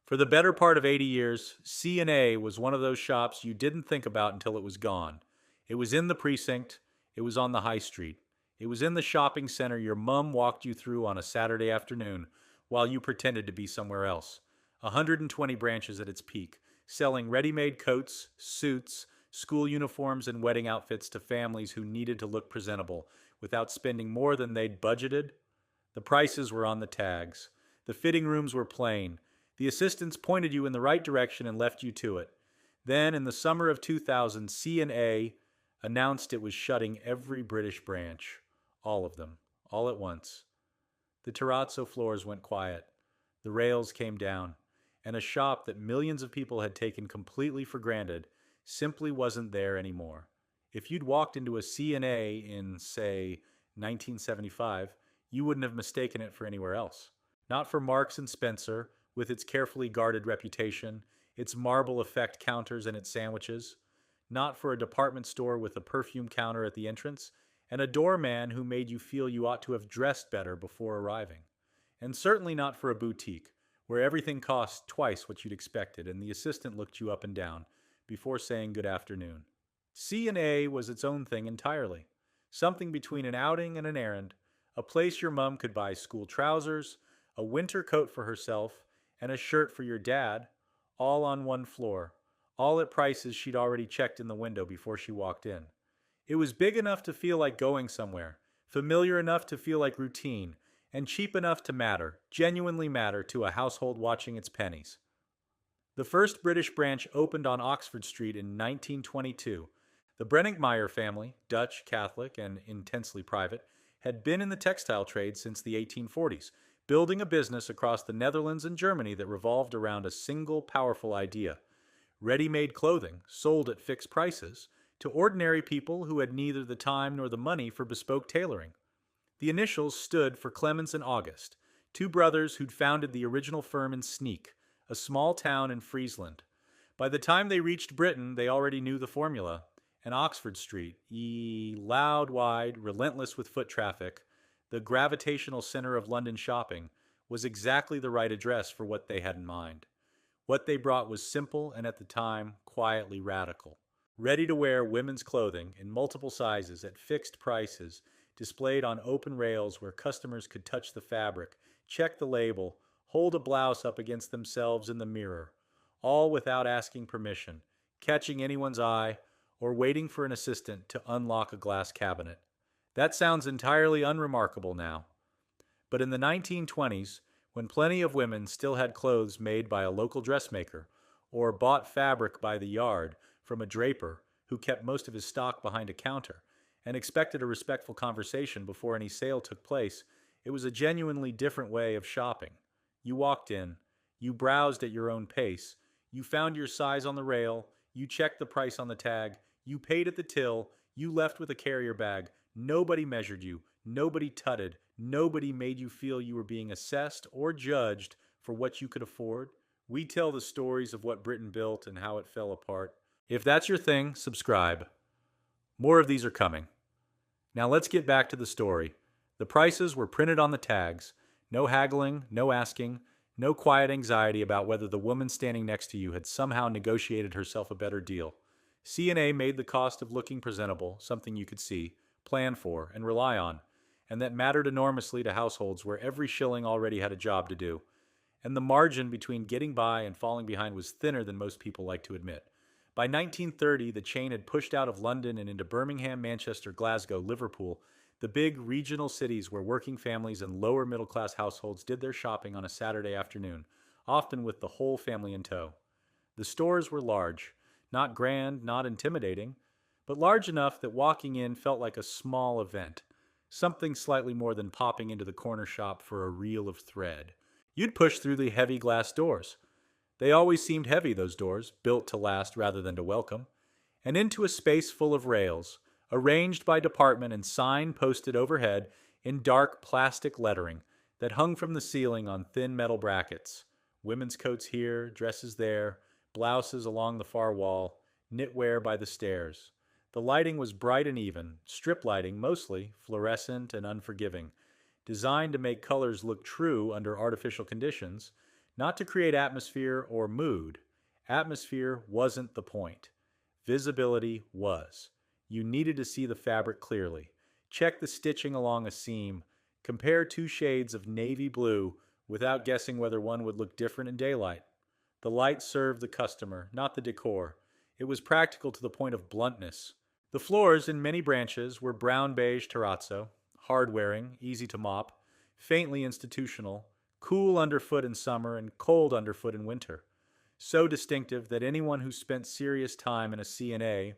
For the better part of 80 years, C&A was one of those shops you didn't think about until it was gone. It was in the precinct, it was on the high street. It was in the shopping center your mum walked you through on a Saturday afternoon while you pretended to be somewhere else. 120 branches at its peak, selling ready-made coats, suits, school uniforms, and wedding outfits to families who needed to look presentable without spending more than they'd budgeted. The prices were on the tags. The fitting rooms were plain. The assistants pointed you in the right direction and left you to it. Then, in the summer of 2000, C&A announced it was shutting every British branch. All of them. All at once. The terrazzo floors went quiet. The rails came down. And a shop that millions of people had taken completely for granted simply wasn't there anymore. If you'd walked into a C&A in, say, 1975, you wouldn't have mistaken it for anywhere else. Not for Marks and Spencer, with its carefully guarded reputation, its marble effect counters and its sandwiches. Not for a department store with a perfume counter at the entrance, and a doorman who made you feel you ought to have dressed better before arriving. And certainly not for a boutique, where everything cost twice what you'd expected and the assistant looked you up and down before saying good afternoon. C&A was its own thing entirely, something between an outing and an errand, a place your mum could buy school trousers, a winter coat for herself, and a shirt for your dad, all on one floor, all at prices she'd already checked in the window before she walked in. It was big enough to feel like going somewhere, familiar enough to feel like routine, and cheap enough to matter, genuinely matter to a household watching its pennies. The first British branch opened on Oxford Street in 1922. The Brenninkmeijer family, Dutch, Catholic, and intensely private, had been in the textile trade since the 1840s, building a business across the Netherlands and Germany that revolved around a single powerful idea: ready-made clothing sold at fixed prices to ordinary people who had neither the time nor the money for bespoke tailoring. The initials stood for Clemens and August, two brothers who'd founded the original firm in Sneek, a small town in Friesland. By the time they reached Britain, they already knew the formula, and Oxford Street, loud, wide, relentless with foot traffic, the gravitational center of London shopping, was exactly the right address for what they had in mind. What they brought was simple and at the time quietly radical. Ready-to-wear women's clothing in multiple sizes at fixed prices, displayed on open rails where customers could touch the fabric, check the label, hold a blouse up against themselves in the mirror, all without asking permission, catching anyone's eye, or waiting for an assistant to unlock a glass cabinet. That sounds entirely unremarkable now. But in the 1920s, when plenty of women still had clothes made by a local dressmaker, or bought fabric by the yard from a draper who kept most of his stock behind a counter, and expected a respectful conversation before any sale took place, it was a genuinely different way of shopping. You walked in, you browsed at your own pace, you found your size on the rail, you checked the price on the tag, you paid at the till, you left with a carrier bag. Nobody measured you, nobody tutted, nobody made you feel you were being assessed or judged for what you could afford. We tell the stories of what Britain built and how it fell apart. If that's your thing, subscribe. More of these are coming. Now let's get back to the story. The prices were printed on the tags. No haggling, no asking, no quiet anxiety about whether the woman standing next to you had somehow negotiated herself a better deal. C&A made the cost of looking presentable something you could see, plan for, and rely on, and that mattered enormously to households where every shilling already had a job to do. And the margin between getting by and falling behind was thinner than most people like to admit. By 1930, the chain had pushed out of London and into Birmingham, Manchester, Glasgow, Liverpool, the big regional cities where working families and lower middle class households did their shopping on a Saturday afternoon, often with the whole family in tow. The stores were large, not grand, not intimidating, but large enough that walking in felt like a small event, something slightly more than popping into the corner shop for a reel of thread. You'd push through the heavy glass doors. They always seemed heavy, those doors, built to last rather than to welcome, and into a space full of rails, arranged by department and sign posted overhead in dark plastic lettering that hung from the ceiling on thin metal brackets. Women's coats here, dresses there, blouses along the far wall, knitwear by the stairs. The lighting was bright and even, strip lighting mostly, fluorescent and unforgiving, designed to make colors look true under artificial conditions, Not to create atmosphere or mood. Atmosphere wasn't the point. Visibility was. You needed to see the fabric clearly. Check the stitching along a seam. Compare two shades of navy blue without guessing whether one would look different in daylight. The light served the customer, not the decor. It was practical to the point of bluntness. The floors in many branches were brown beige terrazzo, hard wearing, easy to mop, faintly institutional, cool underfoot in summer and cold underfoot in winter. So distinctive that anyone who spent serious time in a C&A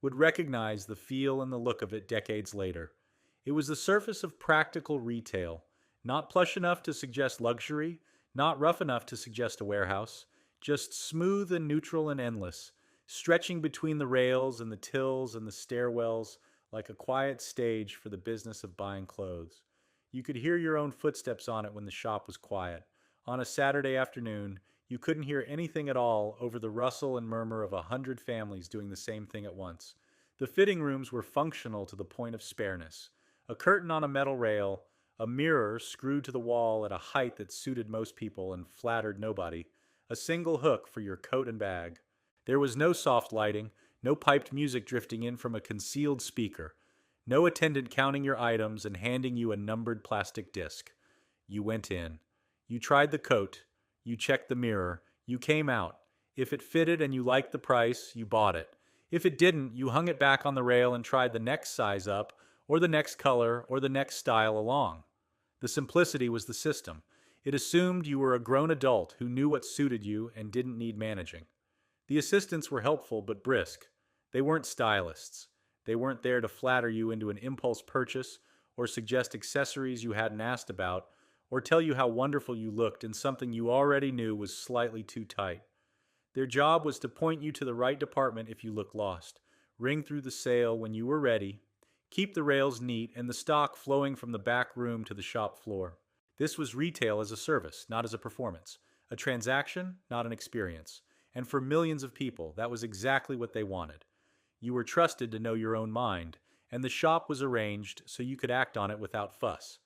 would recognize the feel and the look of it decades later. It was the surface of practical retail, not plush enough to suggest luxury, not rough enough to suggest a warehouse, just smooth and neutral and endless, stretching between the rails and the tills and the stairwells like a quiet stage for the business of buying clothes. You could hear your own footsteps on it when the shop was quiet. On a Saturday afternoon, you couldn't hear anything at all over the rustle and murmur of 100 families doing the same thing at once. The fitting rooms were functional to the point of spareness. A curtain on a metal rail, a mirror screwed to the wall at a height that suited most people and flattered nobody, a single hook for your coat and bag. There was no soft lighting, no piped music drifting in from a concealed speaker, no attendant counting your items and handing you a numbered plastic disc. You went in. You tried the coat. You checked the mirror. You came out. If it fitted and you liked the price, you bought it. If it didn't, you hung it back on the rail and tried the next size up, or the next color, or the next style along. The simplicity was the system. It assumed you were a grown adult who knew what suited you and didn't need managing. The assistants were helpful but brisk. They weren't stylists. They weren't there to flatter you into an impulse purchase or suggest accessories you hadn't asked about or tell you how wonderful you looked in something you already knew was slightly too tight. Their job was to point you to the right department if you looked lost, ring through the sale when you were ready, keep the rails neat and the stock flowing from the back room to the shop floor. This was retail as a service, not as a performance, a transaction, not an experience. And for millions of people, that was exactly what they wanted. You were trusted to know your own mind, and the shop was arranged so you could act on it without fuss.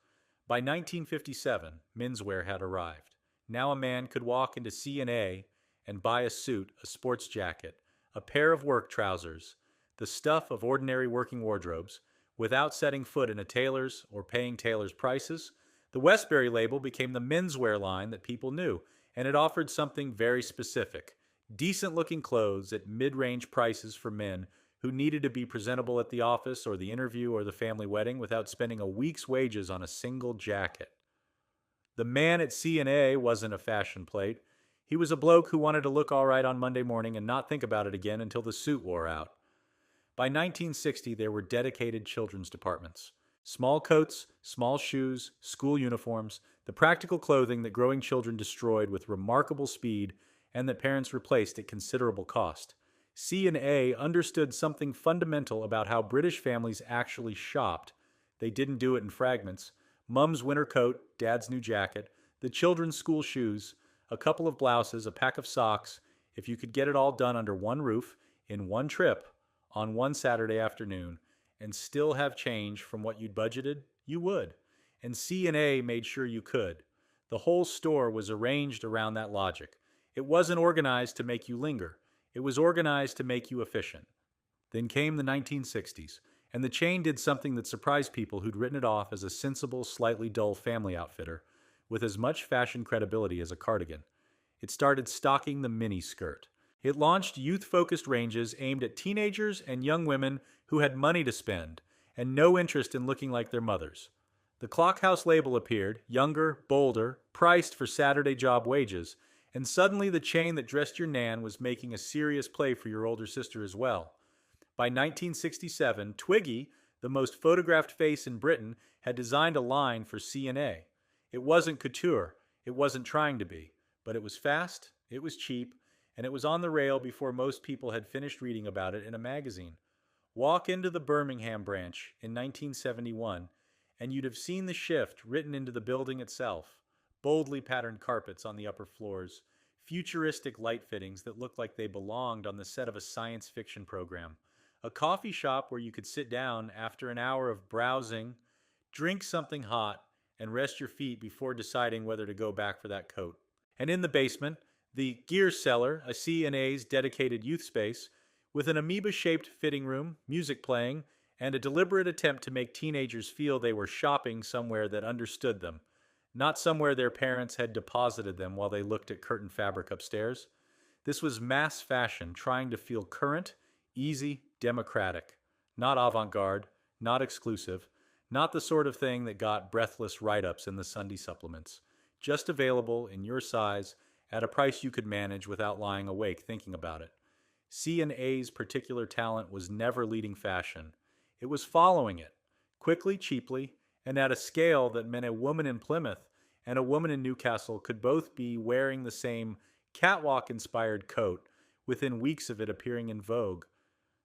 By 1957, menswear had arrived. Now a man could walk into C&A and buy a suit, a sports jacket, a pair of work trousers, the stuff of ordinary working wardrobes, without setting foot in a tailor's or paying tailor's prices. The Westbury label became the menswear line that people knew, and it offered something very specific. Decent-looking clothes at mid-range prices for men who needed to be presentable at the office or the interview or the family wedding without spending a week's wages on a single jacket. The man at C&A wasn't a fashion plate. He was a bloke who wanted to look all right on Monday morning and not think about it again until the suit wore out. By 1960, there were dedicated children's departments. Small coats, small shoes, school uniforms, the practical clothing that growing children destroyed with remarkable speed and that parents replaced at considerable cost. C&A understood something fundamental about how British families actually shopped. They didn't do it in fragments. Mum's winter coat, Dad's new jacket, the children's school shoes, a couple of blouses, a pack of socks. If you could get it all done under one roof, in one trip, on one Saturday afternoon, and still have change from what you'd budgeted, you would. And C&A made sure you could. The whole store was arranged around that logic. It wasn't organized to make you linger. It was organized to make you efficient. Then came the 1960s, and the chain did something that surprised people who'd written it off as a sensible, slightly dull family outfitter, with as much fashion credibility as a cardigan. It started stocking the mini-skirt. It launched youth-focused ranges aimed at teenagers and young women who had money to spend and no interest in looking like their mothers. The Clockhouse label appeared, younger, bolder, priced for Saturday job wages, and suddenly the chain that dressed your nan was making a serious play for your older sister as well. By 1967, Twiggy, the most photographed face in Britain, had designed a line for C&A. It wasn't couture, it wasn't trying to be, but it was fast, it was cheap, and it was on the rail before most people had finished reading about it in a magazine. Walk into the Birmingham branch in 1971, and you'd have seen the shift written into the building itself. Boldly patterned carpets on the upper floors, futuristic light fittings that looked like they belonged on the set of a science fiction program, a coffee shop where you could sit down after an hour of browsing, drink something hot, and rest your feet before deciding whether to go back for that coat. And in the basement, the Gear Cellar, a C&A's dedicated youth space, with an amoeba-shaped fitting room, music playing, and a deliberate attempt to make teenagers feel they were shopping somewhere that understood them, not somewhere their parents had deposited them while they looked at curtain fabric upstairs. This was mass fashion trying to feel current, easy, democratic, not avant-garde, not exclusive, not the sort of thing that got breathless write-ups in the Sunday supplements, just available in your size at a price you could manage without lying awake thinking about it. C&A's particular talent was never leading fashion. It was following it, quickly, cheaply, and at a scale that meant a woman in Plymouth and a woman in Newcastle could both be wearing the same catwalk-inspired coat within weeks of it appearing in Vogue.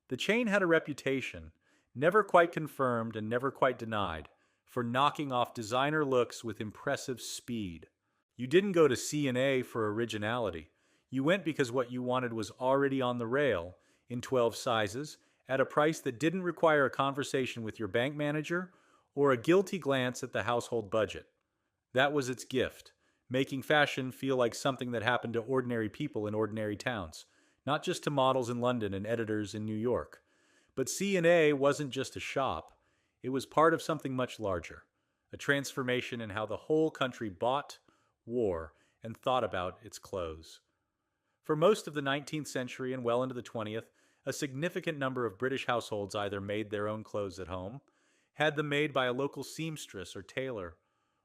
The chain had a reputation, never quite confirmed and never quite denied, for knocking off designer looks with impressive speed. You didn't go to C&A for originality. You went because what you wanted was already on the rail, in 12 sizes, at a price that didn't require a conversation with your bank manager or a guilty glance at the household budget. That was its gift, making fashion feel like something that happened to ordinary people in ordinary towns, not just to models in London and editors in New York. But C&A wasn't just a shop. It was part of something much larger, a transformation in how the whole country bought, wore, and thought about its clothes. For most of the 19th century and well into the 20th, a significant number of British households either made their own clothes at home, had them made by a local seamstress or tailor,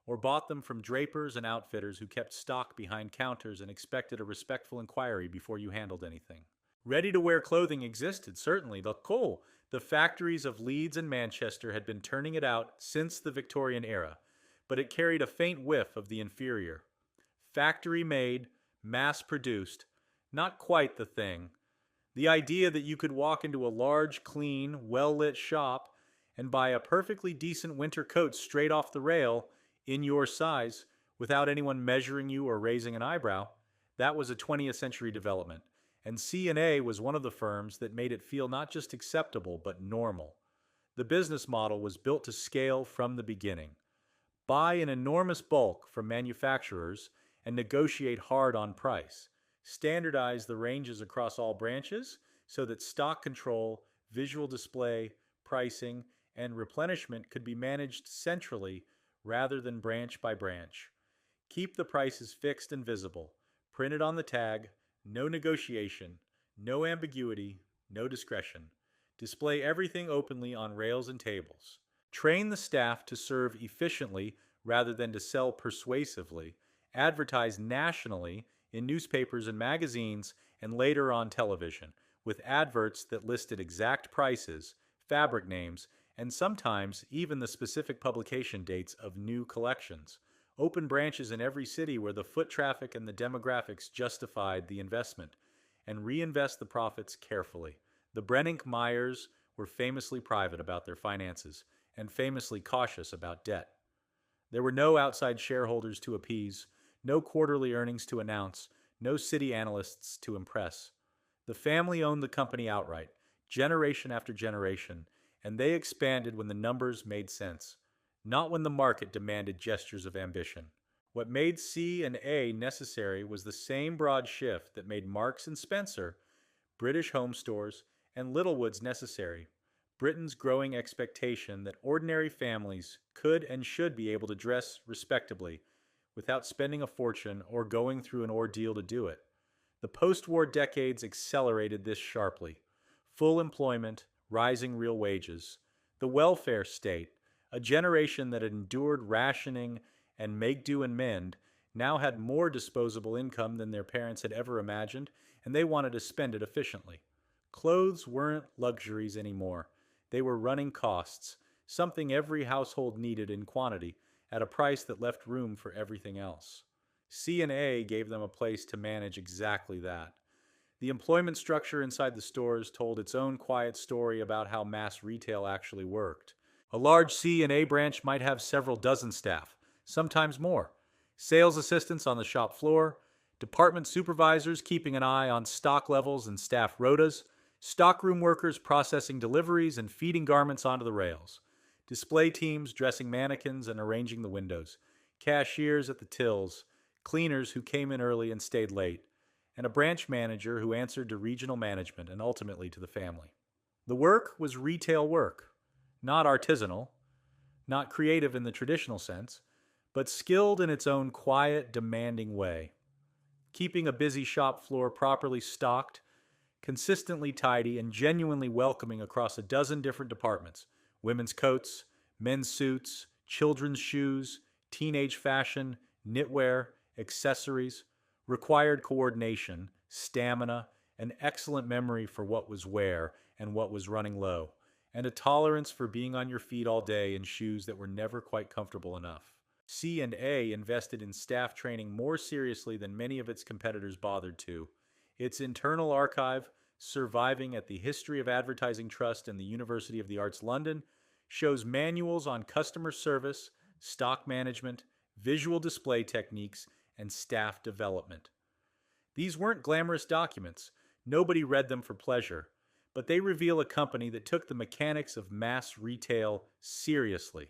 or bought them from drapers and outfitters who kept stock behind counters and expected a respectful inquiry before you handled anything. Ready-to-wear clothing existed, certainly. The factories of Leeds and Manchester had been turning it out since the Victorian era, but it carried a faint whiff of the inferior. Factory-made, mass-produced, not quite the thing. The idea that you could walk into a large, clean, well-lit shop and buy a perfectly decent winter coat straight off the rail, in your size, without anyone measuring you or raising an eyebrow, that was a 20th century development. And C&A was one of the firms that made it feel not just acceptable, but normal. The business model was built to scale from the beginning. Buy in enormous bulk from manufacturers and negotiate hard on price. Standardize the ranges across all branches so that stock control, visual display, pricing, and replenishment could be managed centrally rather than branch by branch. Keep the prices fixed and visible, printed on the tag, no negotiation, no ambiguity, no discretion. Display everything openly on rails and tables. Train the staff to serve efficiently rather than to sell persuasively. Advertise nationally in newspapers and magazines and later on television, with adverts that listed exact prices, fabric names, and sometimes even the specific publication dates of new collections. Open branches in every city where the foot traffic and the demographics justified the investment, and reinvest the profits carefully. The Brenninkmeyers were famously private about their finances and famously cautious about debt. There were no outside shareholders to appease, no quarterly earnings to announce, no city analysts to impress. The family owned the company outright, generation after generation, and they expanded when the numbers made sense, not when the market demanded gestures of ambition. What made C&A necessary was the same broad shift that made Marks and Spencer, British home stores, and Littlewoods necessary. Britain's growing expectation that ordinary families could and should be able to dress respectably without spending a fortune or going through an ordeal to do it. The post-war decades accelerated this sharply. Full employment, rising real wages, the welfare state, a generation that had endured rationing and make do and mend, now had more disposable income than their parents had ever imagined, and they wanted to spend it efficiently. Clothes weren't luxuries anymore. They were running costs, something every household needed in quantity, at a price that left room for everything else. C&A gave them a place to manage exactly that. The employment structure inside the stores told its own quiet story about how mass retail actually worked. A large C&A branch might have several dozen staff, sometimes more. Sales assistants on the shop floor, department supervisors keeping an eye on stock levels and staff rotas, stockroom workers processing deliveries and feeding garments onto the rails, display teams dressing mannequins and arranging the windows, cashiers at the tills, cleaners who came in early and stayed late, and a branch manager who answered to regional management and ultimately to the family. The work was retail work, not artisanal, not creative in the traditional sense, but skilled in its own quiet, demanding way. Keeping a busy shop floor properly stocked, consistently tidy, and genuinely welcoming across a dozen different departments: women's coats, men's suits, children's shoes, teenage fashion, knitwear, accessories, required coordination, stamina, an excellent memory for what was where and what was running low, and a tolerance for being on your feet all day in shoes that were never quite comfortable enough. C&A invested in staff training more seriously than many of its competitors bothered to. Its internal archive, surviving at the History of Advertising Trust and the University of the Arts London, shows manuals on customer service, stock management, visual display techniques, and staff development. These weren't glamorous documents. Nobody read them for pleasure, but they reveal a company that took the mechanics of mass retail seriously,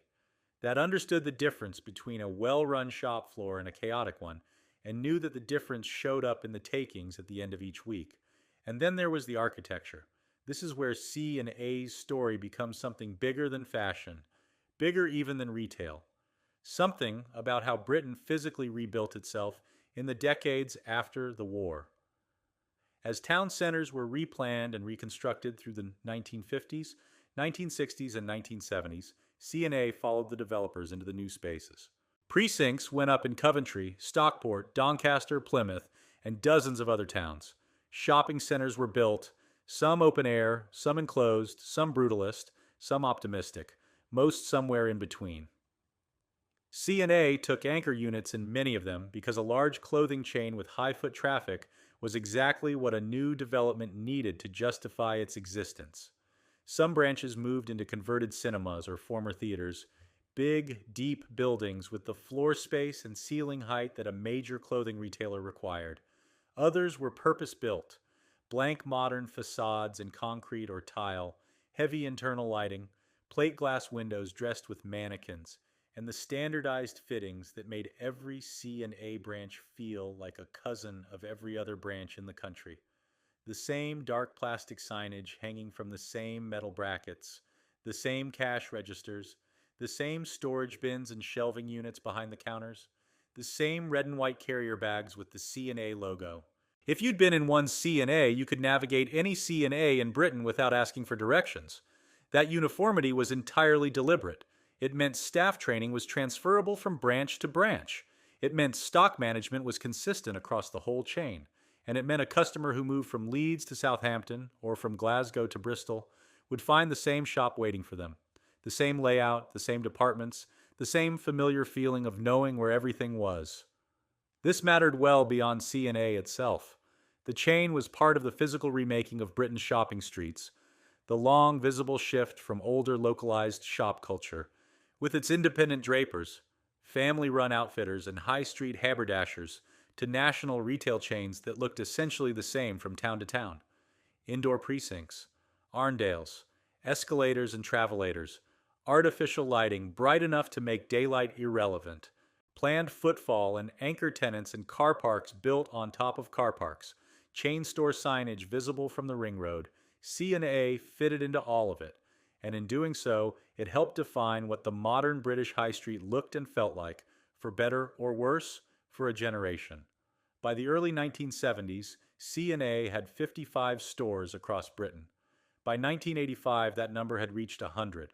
that understood the difference between a well-run shop floor and a chaotic one, and knew that the difference showed up in the takings at the end of each week. And then there was the architecture. This is where C and A's story becomes something bigger than fashion, bigger even than retail. Something about how Britain physically rebuilt itself in the decades after the war. As town centers were replanned and reconstructed through the 1950s, 1960s, and 1970s, C&A followed the developers into the new spaces. Precincts went up in Coventry, Stockport, Doncaster, Plymouth, and dozens of other towns. Shopping centers were built, some open air, some enclosed, some brutalist, some optimistic, most somewhere in between. C&A took anchor units in many of them because a large clothing chain with high foot traffic was exactly what a new development needed to justify its existence. Some branches moved into converted cinemas or former theaters, big, deep buildings with the floor space and ceiling height that a major clothing retailer required. Others were purpose-built, blank modern facades in concrete or tile, heavy internal lighting, plate glass windows dressed with mannequins, and the standardized fittings that made every C&A branch feel like a cousin of every other branch in the country. The same dark plastic signage hanging from the same metal brackets, the same cash registers, the same storage bins and shelving units behind the counters, the same red and white carrier bags with the C&A logo. If you'd been in one C&A, you could navigate any C&A in Britain without asking for directions. That uniformity was entirely deliberate. It meant staff training was transferable from branch to branch. It meant stock management was consistent across the whole chain. And it meant a customer who moved from Leeds to Southampton or from Glasgow to Bristol would find the same shop waiting for them. The same layout, the same departments, the same familiar feeling of knowing where everything was. This mattered well beyond C&A itself. The chain was part of the physical remaking of Britain's shopping streets, the long visible shift from older localized shop culture, with its independent drapers, family-run outfitters, and high-street haberdashers, to national retail chains that looked essentially the same from town to town. Indoor precincts, Arndales, escalators and travelators, artificial lighting bright enough to make daylight irrelevant, planned footfall and anchor tenants and car parks built on top of car parks, chain store signage visible from the ring road. C&A fitted into all of it, and in doing so, it helped define what the modern British high street looked and felt like, for better or worse, for a generation. By the early 1970s, C&A had 55 stores across Britain. By 1985, that number had reached 100.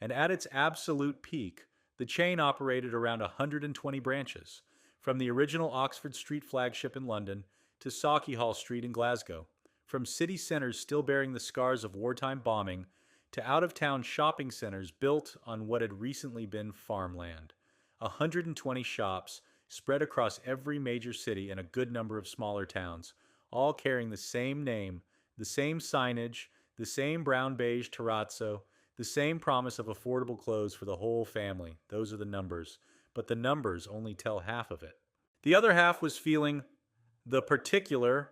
And at its absolute peak, the chain operated around 120 branches, from the original Oxford Street flagship in London to Sauchiehall Street in Glasgow, from city centers still bearing the scars of wartime bombing to out-of-town shopping centers built on what had recently been farmland. 120 shops spread across every major city and a good number of smaller towns, all carrying the same name, the same signage, the same brown-beige terrazzo, the same promise of affordable clothes for the whole family. Those are the numbers, but the numbers only tell half of it. The other half was feeling the particular,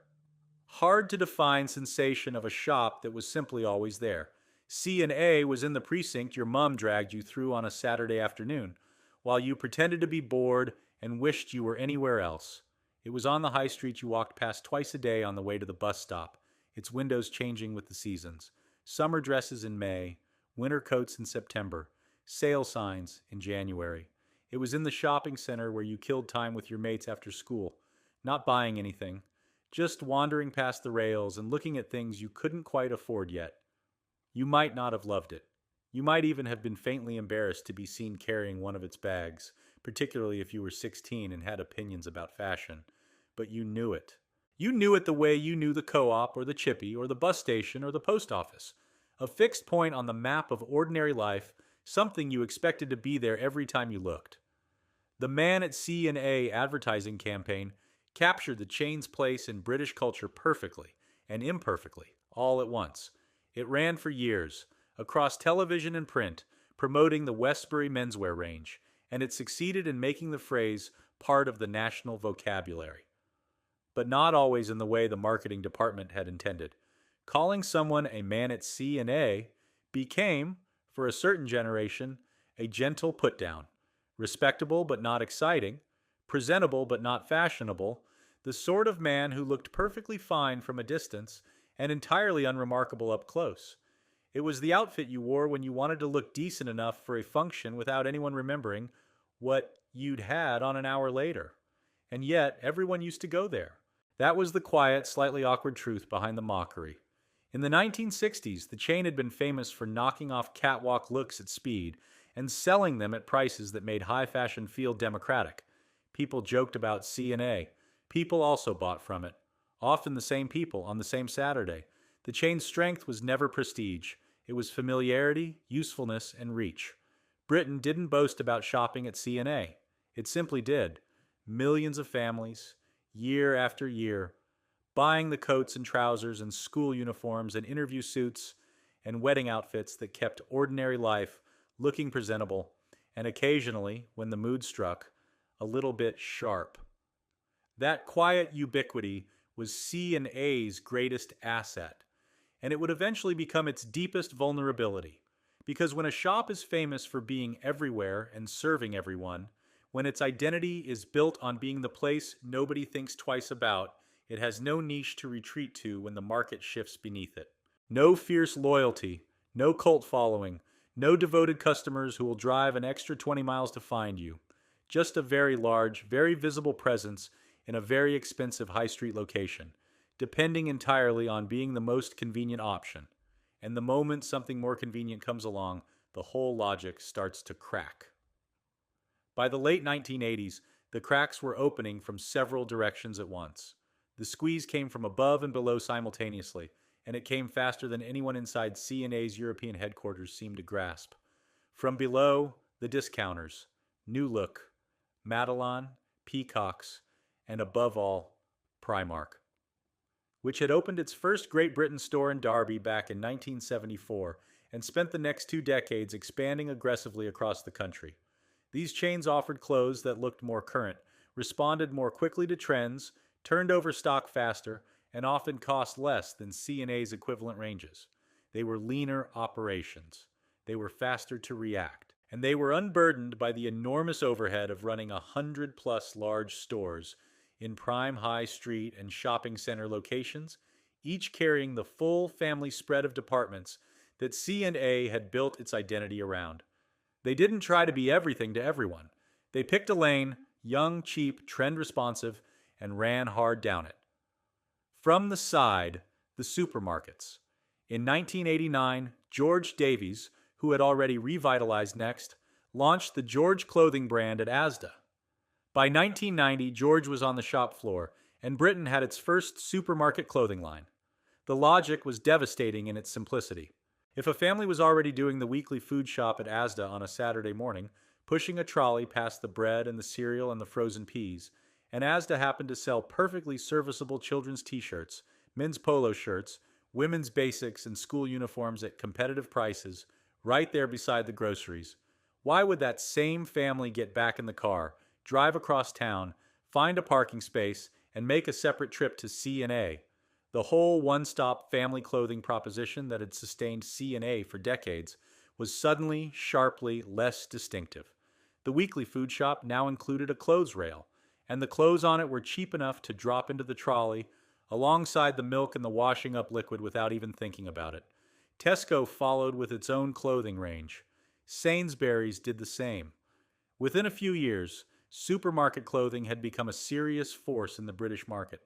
hard-to-define sensation of a shop that was simply always there. C&A was in the precinct your mom dragged you through on a Saturday afternoon, while you pretended to be bored and wished you were anywhere else. It was on the high street you walked past twice a day on the way to the bus stop, its windows changing with the seasons. Summer dresses in May, winter coats in September, sale signs in January. It was in the shopping center where you killed time with your mates after school, not buying anything, just wandering past the rails and looking at things you couldn't quite afford yet. You might not have loved it. You might even have been faintly embarrassed to be seen carrying one of its bags, particularly if you were 16 and had opinions about fashion. But you knew it. You knew it the way you knew the co-op or the chippy or the bus station or the post office. A fixed point on the map of ordinary life, something you expected to be there every time you looked. The Man at C&A advertising campaign captured the chain's place in British culture perfectly and imperfectly, all at once. It ran for years, across television and print, promoting the Westbury menswear range, and it succeeded in making the phrase part of the national vocabulary. But not always in the way the marketing department had intended. Calling someone a man at C&A became, for a certain generation, a gentle put-down. Respectable but not exciting, presentable but not fashionable, the sort of man who looked perfectly fine from a distance and entirely unremarkable up close. It was the outfit you wore when you wanted to look decent enough for a function without anyone remembering what you'd had on an hour later. And yet, everyone used to go there. That was the quiet, slightly awkward truth behind the mockery. In the 1960s, the chain had been famous for knocking off catwalk looks at speed and selling them at prices that made high fashion feel democratic. People joked about C&A. People also bought from it. Often the same people on the same Saturday. The chain's strength was never prestige. It was familiarity, usefulness, and reach. Britain didn't boast about shopping at C&A. It simply did. Millions of families, year after year, buying the coats and trousers and school uniforms and interview suits and wedding outfits that kept ordinary life looking presentable, and occasionally, when the mood struck, a little bit sharp. That quiet ubiquity was C&A's greatest asset, and it would eventually become its deepest vulnerability. Because when a shop is famous for being everywhere and serving everyone, when its identity is built on being the place nobody thinks twice about, it has no niche to retreat to when the market shifts beneath it. No fierce loyalty, no cult following, no devoted customers who will drive an extra 20 miles to find you. Just a very large, very visible presence in a very expensive high street location, depending entirely on being the most convenient option. And the moment something more convenient comes along, the whole logic starts to crack. By the late 1980s, the cracks were opening from several directions at once. The squeeze came from above and below simultaneously, and it came faster than anyone inside C&A's European headquarters seemed to grasp. From below, the discounters, New Look, Madelon, Peacocks, and above all, Primark, which had opened its first Great Britain store in Derby back in 1974 and spent the next 2 decades expanding aggressively across the country. These chains offered clothes that looked more current, responded more quickly to trends, turned over stock faster, and often cost less than C&A's equivalent ranges. They were leaner operations. They were faster to react. And they were unburdened by the enormous overhead of running 100+ large stores in prime high street and shopping center locations, each carrying the full family spread of departments that C&A had built its identity around. They didn't try to be everything to everyone. They picked a lane, young, cheap, trend-responsive, and ran hard down it. From the side, the supermarkets. In 1989, George Davies, who had already revitalized Next, launched the George clothing brand at Asda. By 1990, George was on the shop floor, and Britain had its first supermarket clothing line. The logic was devastating in its simplicity. If a family was already doing the weekly food shop at Asda on a Saturday morning, pushing a trolley past the bread and the cereal and the frozen peas, and Asda happened to sell perfectly serviceable children's t-shirts, men's polo shirts, women's basics, and school uniforms at competitive prices, right there beside the groceries, why would that same family get back in the car, drive across town, find a parking space, and make a separate trip to C&A, the whole one-stop family clothing proposition that had sustained C&A for decades, was suddenly, sharply less distinctive. The weekly food shop now included a clothes rail, and the clothes on it were cheap enough to drop into the trolley alongside the milk and the washing up liquid without even thinking about it. Tesco followed with its own clothing range. Sainsbury's did the same. Within a few years, supermarket clothing had become a serious force in the British market,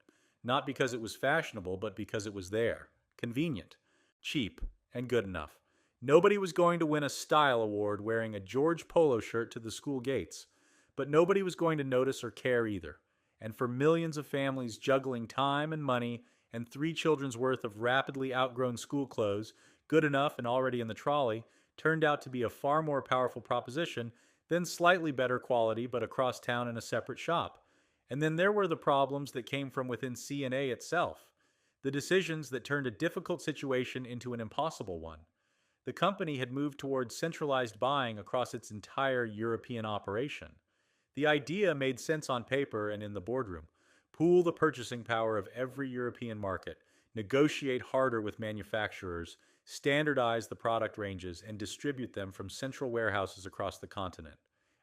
not because it was fashionable, but because it was there, convenient, cheap, and good enough. Nobody was going to win a style award wearing a George Polo shirt to the school gates, but nobody was going to notice or care either. And for millions of families juggling time and money and 3 children's worth of rapidly outgrown school clothes, good enough and already in the trolley, turned out to be a far more powerful proposition than slightly better quality but across town in a separate shop. And then there were the problems that came from within C&A itself, the decisions that turned a difficult situation into an impossible one. The company had moved towards centralized buying across its entire European operation. The idea made sense on paper and in the boardroom. Pool the purchasing power of every European market, negotiate harder with manufacturers, standardize the product ranges, and distribute them from central warehouses across the continent.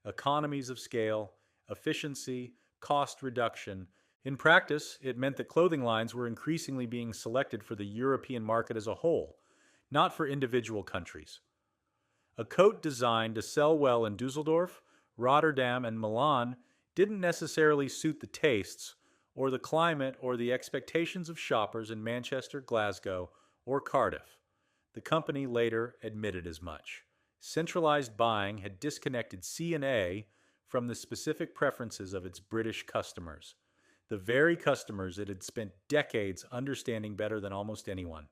Economies of scale, efficiency, cost reduction. In practice, it meant that clothing lines were increasingly being selected for the European market as a whole, not for individual countries. A coat designed to sell well in Dusseldorf, Rotterdam, and Milan didn't necessarily suit the tastes, or the climate, or the expectations of shoppers in Manchester, Glasgow, or Cardiff. The company later admitted as much. Centralized buying had disconnected C&A from the specific preferences of its British customers, the very customers it had spent decades understanding better than almost anyone.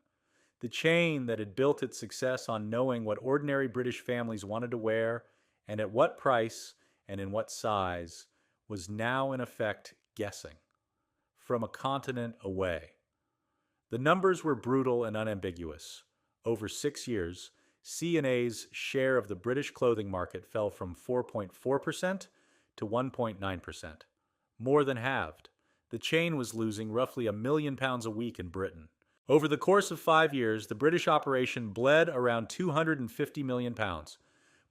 The chain that had built its success on knowing what ordinary British families wanted to wear and at what price and in what size was now in effect guessing from a continent away. The numbers were brutal and unambiguous. Over 6 years, C&A's share of the British clothing market fell from 4.4% to 1.9%, more than halved. The chain was losing roughly £1 million a week in Britain. Over the course of 5 years, the British operation bled around £250 million.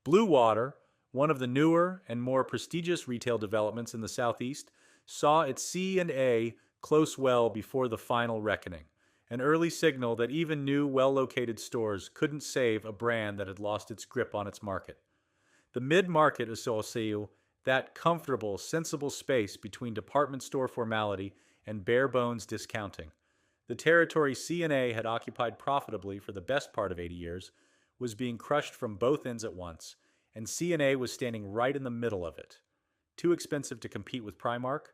Blue Water, one of the newer and more prestigious retail developments in the southeast, saw its C&A close well before the final reckoning, an early signal that even new, well-located stores couldn't save a brand that had lost its grip on its market. The mid-market associate, that comfortable, sensible space between department store formality and bare-bones discounting. The territory C&A had occupied profitably for the best part of 80 years was being crushed from both ends at once, and C&A was standing right in the middle of it. Too expensive to compete with Primark,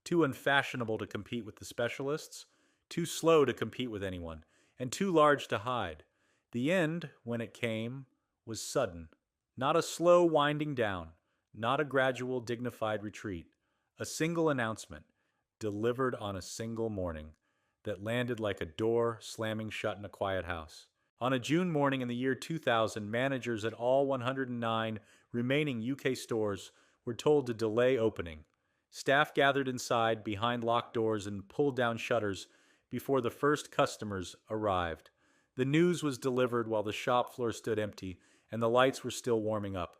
too unfashionable to compete with the specialists, too slow to compete with anyone, and too large to hide. The end, when it came, was sudden. Not a slow winding down, not a gradual, dignified retreat. A single announcement, delivered on a single morning, that landed like a door slamming shut in a quiet house. On a June morning in the year 2000, managers at all 109 remaining UK stores were told to delay opening. Staff gathered inside behind locked doors and pulled down shutters before the first customers arrived. The news was delivered while the shop floor stood empty and the lights were still warming up.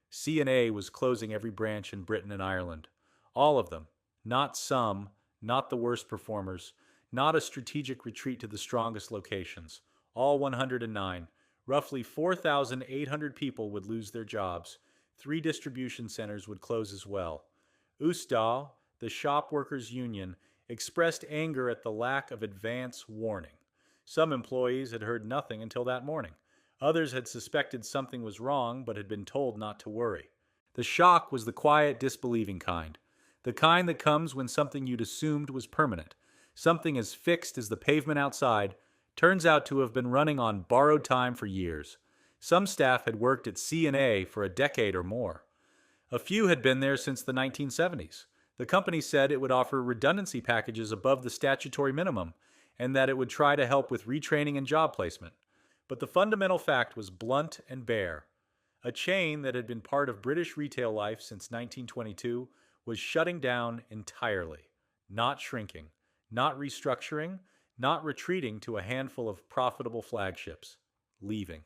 C&A was closing every branch in Britain and Ireland. All of them, not some, not the worst performers, not a strategic retreat to the strongest locations. All 109. Roughly 4,800 people would lose their jobs. 3 distribution centers would close as well. Usdahl, the shop workers' union, expressed anger at the lack of advance warning. Some employees had heard nothing until that morning. Others had suspected something was wrong but had been told not to worry. The shock was the quiet, disbelieving kind. The kind that comes when something you'd assumed was permanent, something as fixed as the pavement outside, turns out to have been running on borrowed time for years. Some staff had worked at C&A for a decade or more. A few had been there since the 1970s. The company said it would offer redundancy packages above the statutory minimum, and that it would try to help with retraining and job placement. But the fundamental fact was blunt and bare. A chain that had been part of British retail life since 1922 was shutting down entirely, not shrinking, not restructuring, not retreating to a handful of profitable flagships, leaving.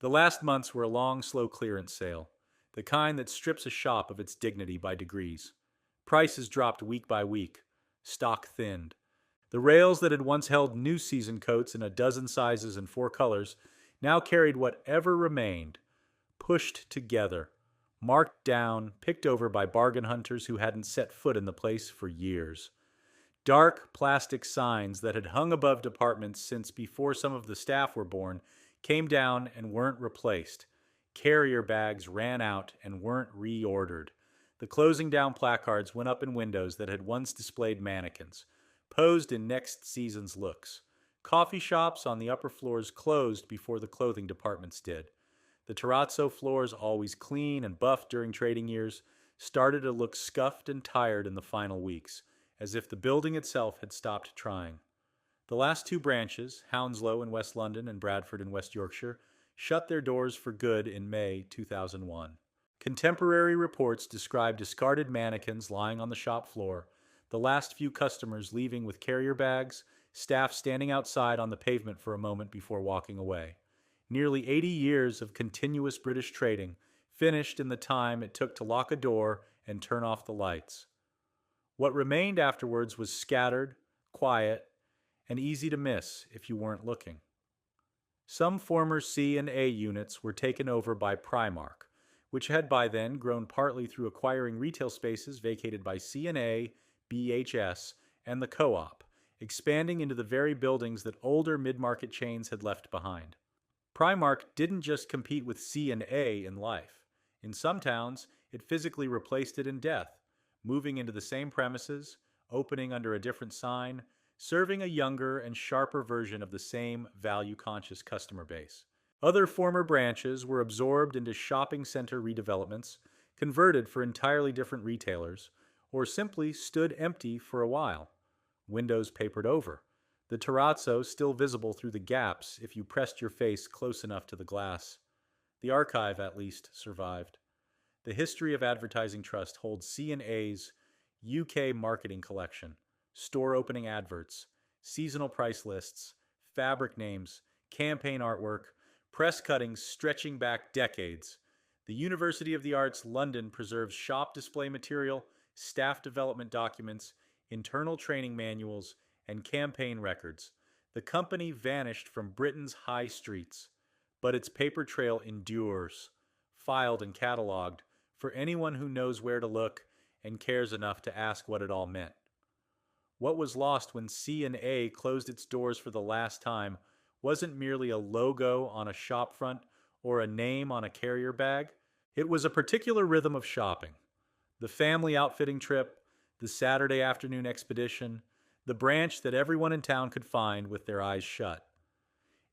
The last months were a long, slow clearance sale. the kind that strips a shop of its dignity by degrees. Prices dropped week by week. Stock thinned. The rails that had once held new season coats in a dozen sizes and 4 colors now carried whatever remained, pushed together, marked down, picked over by bargain hunters who hadn't set foot in the place for years. Dark plastic signs that had hung above departments since before some of the staff were born came down and weren't replaced. Carrier bags ran out and weren't reordered. The closing down placards went up in windows that had once displayed mannequins, posed in next season's looks. Coffee shops on the upper floors closed before the clothing departments did. The terrazzo floors, always clean and buffed during trading years, started to look scuffed and tired in the final weeks, as if the building itself had stopped trying. The last 2 branches, Hounslow in West London and Bradford in West Yorkshire, shut their doors for good in May 2001. Contemporary reports describe discarded mannequins lying on the shop floor, the last few customers leaving with carrier bags, staff standing outside on the pavement for a moment before walking away. Nearly 80 years of continuous British trading finished in the time it took to lock a door and turn off the lights. What remained afterwards was scattered, quiet, and easy to miss if you weren't looking. Some former C&A units were taken over by Primark, which had by then grown partly through acquiring retail spaces vacated by C&A, BHS, and the Co-op, expanding into the very buildings that older mid-market chains had left behind. Primark didn't just compete with C&A in life. In some towns, it physically replaced it in death, moving into the same premises, opening under a different sign, serving a younger and sharper version of the same value-conscious customer base. Other former branches were absorbed into shopping center redevelopments, converted for entirely different retailers, or simply stood empty for a while, windows papered over, the terrazzo still visible through the gaps if you pressed your face close enough to the glass. The archive, at least, survived. The History of Advertising Trust holds C&A's UK marketing collection, store opening adverts, seasonal price lists, fabric names, campaign artwork, press cuttings stretching back decades. The University of the Arts London preserves shop display material, staff development documents, internal training manuals, and campaign records. The company vanished from Britain's high streets, but its paper trail endures, filed and cataloged, for anyone who knows where to look and cares enough to ask what it all meant. What was lost when C&A closed its doors for the last time wasn't merely a logo on a shopfront or a name on a carrier bag. It was a particular rhythm of shopping. The family outfitting trip, the Saturday afternoon expedition, the branch that everyone in town could find with their eyes shut.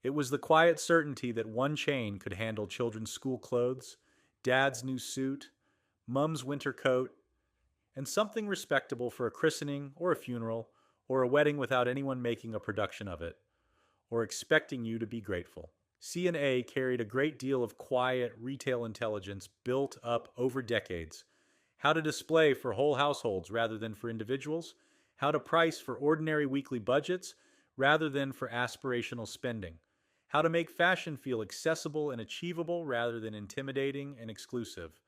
It was the quiet certainty that one chain could handle children's school clothes, dad's new suit, mom's winter coat, and something respectable for a christening or a funeral or a wedding without anyone making a production of it, or expecting you to be grateful. C&A carried a great deal of quiet retail intelligence built up over decades. How to display for whole households rather than for individuals, how to price for ordinary weekly budgets rather than for aspirational spending, how to make fashion feel accessible and achievable rather than intimidating and exclusive,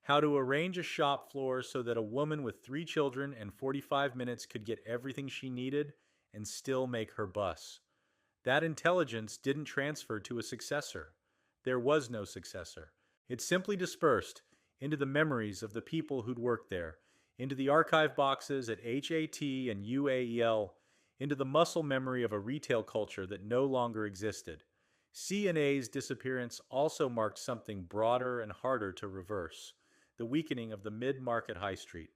how to arrange a shop floor so that a woman with 3 children and 45 minutes could get everything she needed and still make her bus. That intelligence didn't transfer to a successor. There was no successor. It simply dispersed into the memories of the people who'd worked there, into the archive boxes at HAT and UAEL, into the muscle memory of a retail culture that no longer existed. C&A's disappearance also marked something broader and harder to reverse: the weakening of the mid-market high street.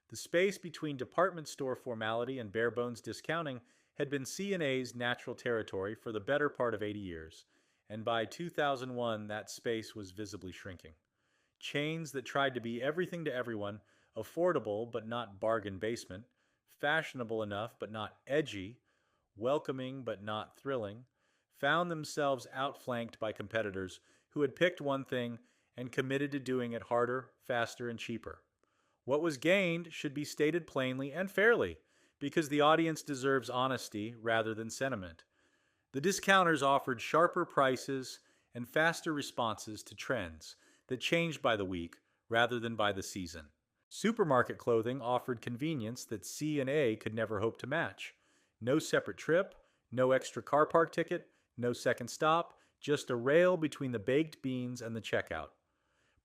The space between department store formality and bare-bones discounting had been C&A's natural territory for the better part of 80 years, and by 2001 that space was visibly shrinking. Chains that tried to be everything to everyone, affordable but not bargain basement, fashionable enough but not edgy, welcoming but not thrilling, found themselves outflanked by competitors who had picked one thing and committed to doing it harder, faster, and cheaper. What was gained should be stated plainly and fairly, because the audience deserves honesty rather than sentiment. The discounters offered sharper prices and faster responses to trends that changed by the week rather than by the season. Supermarket clothing offered convenience that C&A could never hope to match. No separate trip, no extra car park ticket, no second stop, just a rail between the baked beans and the checkout.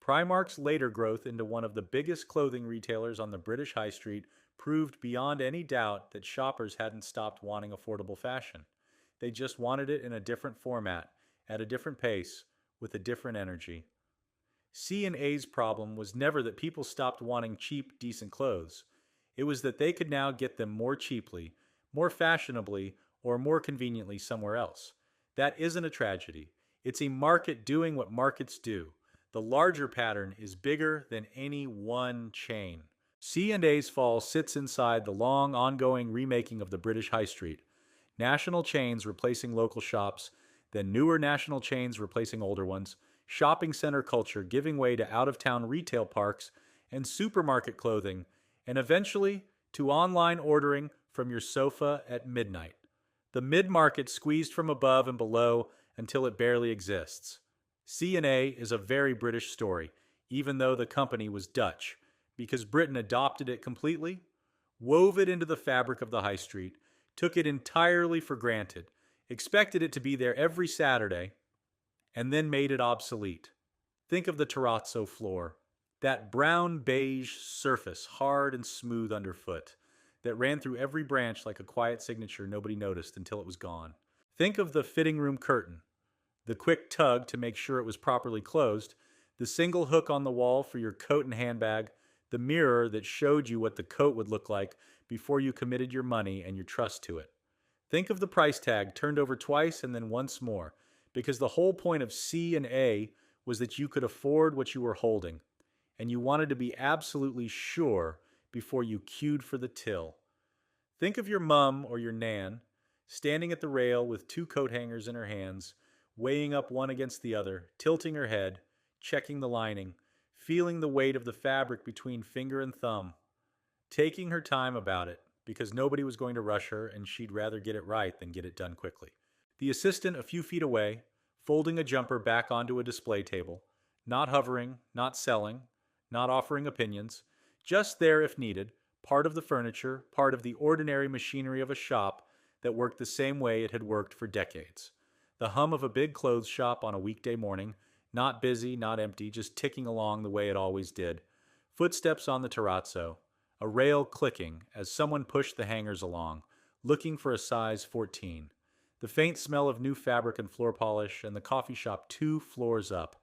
Primark's later growth into one of the biggest clothing retailers on the British High Street proved beyond any doubt that shoppers hadn't stopped wanting affordable fashion. They just wanted it in a different format, at a different pace, with a different energy. C&A's problem was never that people stopped wanting cheap, decent clothes. It was that they could now get them more cheaply, more fashionably, or more conveniently somewhere else. That isn't a tragedy. It's a market doing what markets do. The larger pattern is bigger than any one chain. C&A's fall sits inside the long, ongoing remaking of the British High Street. National chains replacing local shops, then newer national chains replacing older ones, shopping center culture giving way to out-of-town retail parks and supermarket clothing, and eventually to online ordering from your sofa at midnight. The mid-market squeezed from above and below until it barely exists. C&A is a very British story, even though the company was Dutch, because Britain adopted it completely, wove it into the fabric of the high street, took it entirely for granted, expected it to be there every Saturday, and then made it obsolete. Think of the terrazzo floor, that brown-beige surface, hard and smooth underfoot, that ran through every branch like a quiet signature nobody noticed until it was gone. Think of the fitting room curtain, the quick tug to make sure it was properly closed, the single hook on the wall for your coat and handbag, the mirror that showed you what the coat would look like before you committed your money and your trust to it. Think of the price tag turned over twice and then once more, because the whole point of C&A was that you could afford what you were holding, and you wanted to be absolutely sure before you queued for the till. Think of your mum or your nan standing at the rail with two coat hangers in her hands, weighing up one against the other, tilting her head, checking the lining, feeling the weight of the fabric between finger and thumb, taking her time about it because nobody was going to rush her and she'd rather get it right than get it done quickly. The assistant a few feet away, folding a jumper back onto a display table, not hovering, not selling, not offering opinions, just there if needed, part of the furniture, part of the ordinary machinery of a shop that worked the same way it had worked for decades. The hum of a big clothes shop on a weekday morning, not busy, not empty, just ticking along the way it always did. Footsteps on the terrazzo, a rail clicking as someone pushed the hangers along, looking for a size 14. The faint smell of new fabric and floor polish, and the coffee shop 2 floors up.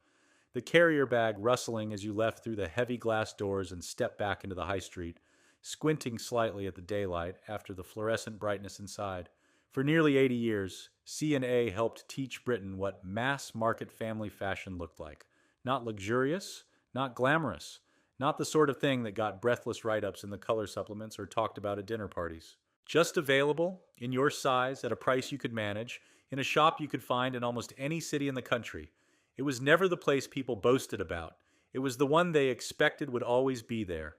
The carrier bag rustling as you left through the heavy glass doors and stepped back into the high street, squinting slightly at the daylight after the fluorescent brightness inside. For nearly 80 years, C&A helped teach Britain what mass market family fashion looked like. Not luxurious, not glamorous, not the sort of thing that got breathless write-ups in the color supplements or talked about at dinner parties. Just available, in your size, at a price you could manage, in a shop you could find in almost any city in the country. It was never the place people boasted about. It was the one they expected would always be there.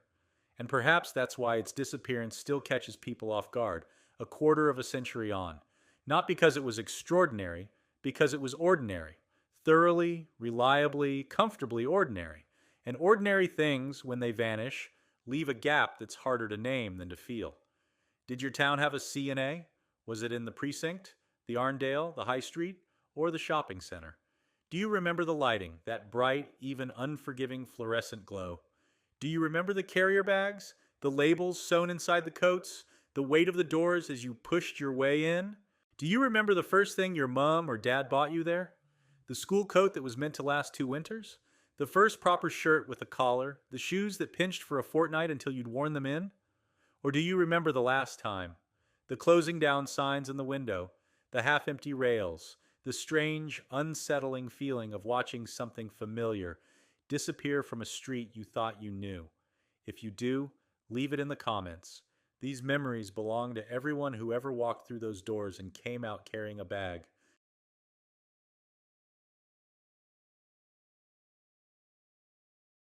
And perhaps that's why its disappearance still catches people off guard, a quarter of a century on. Not because it was extraordinary, because it was ordinary. Thoroughly, reliably, comfortably ordinary. And ordinary things, when they vanish, leave a gap that's harder to name than to feel. Did your town have a C&A? Was it in the precinct, the Arndale, the High Street, or the shopping center? Do you remember the lighting, that bright, even unforgiving fluorescent glow? Do you remember the carrier bags, the labels sewn inside the coats, the weight of the doors as you pushed your way in? Do you remember the first thing your mom or dad bought you there? The school coat that was meant to last 2 winters? The first proper shirt with a collar? The shoes that pinched for a fortnight until you'd worn them in? Or do you remember the last time? The closing down signs in the window, the half-empty rails, the strange, unsettling feeling of watching something familiar disappear from a street you thought you knew. If you do, leave it in the comments. These memories belong to everyone who ever walked through those doors and came out carrying a bag.